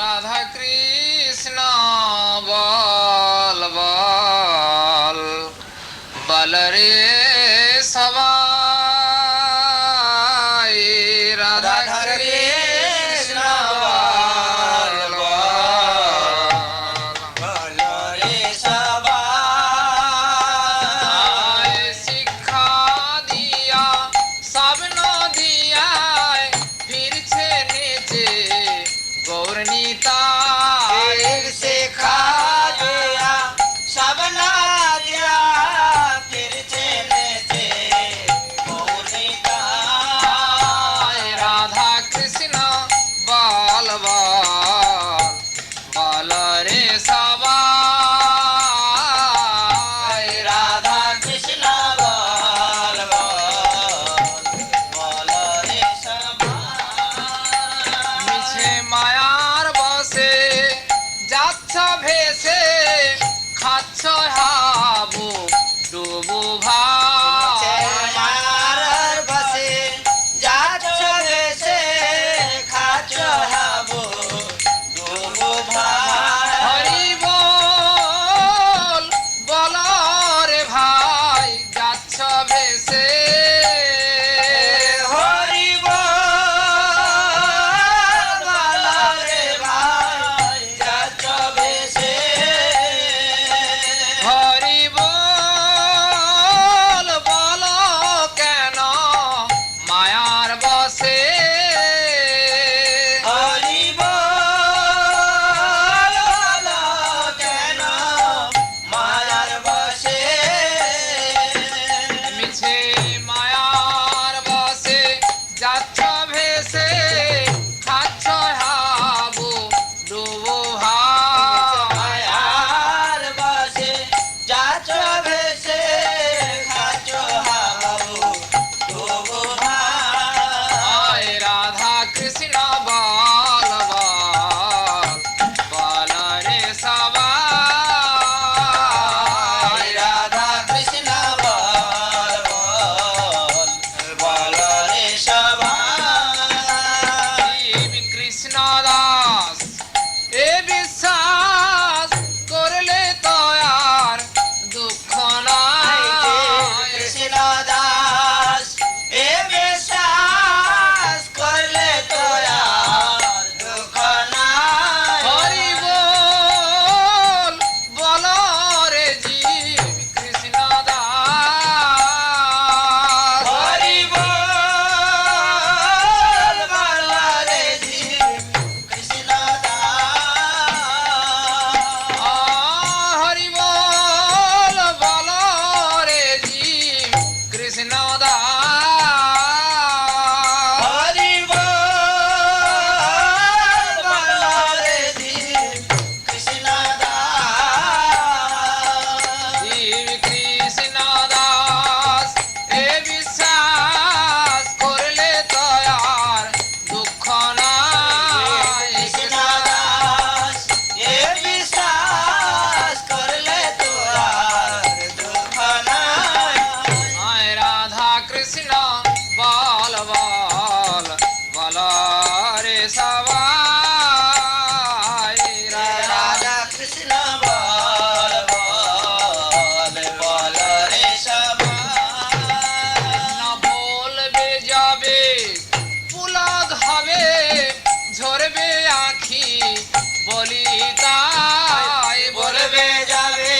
রাধা কৃষ্ণ বল বল বল রে সবাই রাধা কৃষ্ণ বল বল রে সবাই শিক্ষা দিয়া স্বপ্ন দিয়ায় ফিরছে নিচে গৌরনীতায় শিক্ষা দিয়া সবনা দিয়া ফিরছে নেচে গৌরনীতায় রাধা কৃষ্ণ বল বল বল রে সবাই রাধা কৃষ্ণ বল বল রে সবাই মিছে মায়ার বসে যাচ্ছ ভেসে খাচ্ছ হাবু ডুবু ভাই মায়ার বসে যাচ্ছ ভেসে খাচ্ছ হাবো ডুবো ভাই হরি বল বল রে ভাই যাচ্ছ ভেসে হরি বল বল রে ভাই যাচ্ছ ভেসে হরি বল বল কেন মায়ার বসে হরি বল বল কেন মায়ার বসে মিছে মায়ার বসে যাচ্ছ ভেসে খাচ্ছ হাবু ডুবো ভাই মায়ার বসে যাচ্ছ ভেসে খাচ্ছ হাবো ডুবো ভাই রাধা কৃষ্ণ বল বল বল রে সবাই রাধা কৃষ্ণ বল বল রে সবাই শিব কৃষ্ণ দাস এ বিশ্বাস করলে তো আর দুঃখ নাই কৃষ্ণ দাস এ বিশ্বাস করলে তো আর দুঃখ নাই হরি বল বল রে জীব কৃষ্ণ দাস হরি বল বল রে জীব কৃষ্ণ দাস হরি বল বল রে জীব কৃষ্ণ দাস হরি বল বল রে জীব কৃষ্ণ দাস জীব কৃষ্ণ দাস এ বিশ্বাস করলে তো আর দুঃখ নাই কৃষ্ণ দাস এ বিশ্বাস করলে তো আর দুঃখ নাই রাধা কৃষ্ণ বল বল বল রে সবাই রাধা কৃষ্ণ বল বল রে সবাই বলবে যাবে পুলক হবে ঝরবে আখি বলি তাই বলবে যাবে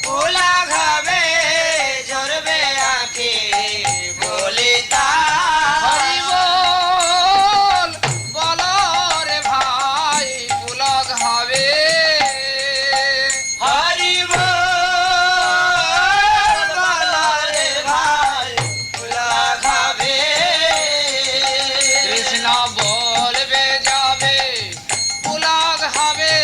ফুলা খাবে ঝরবে আঁখি বলি হরি বল বল রে ভাই পুলক হবে হরি বল বল রে ভাই ফুলা খাবে কৃষ্ণ বলবে যাবে পুলক হবে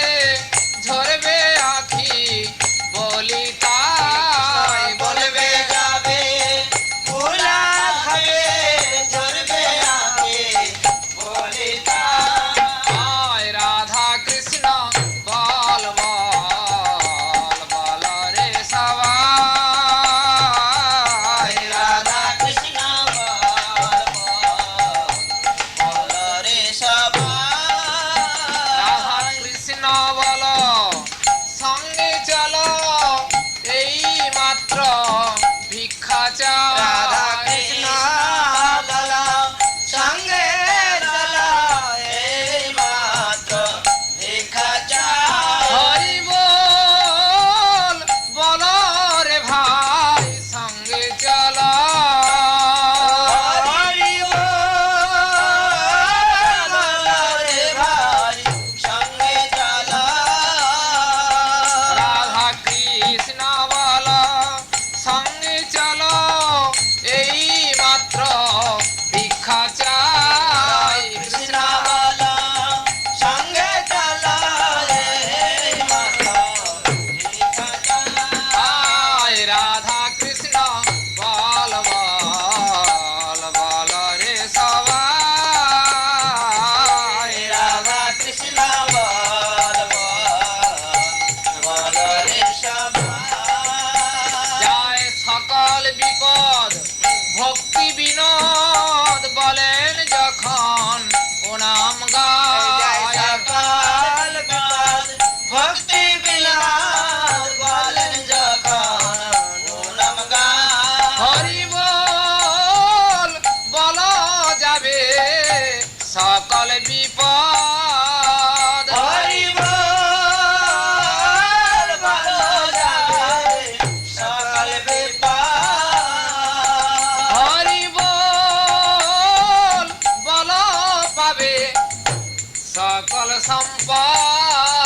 सकल संपद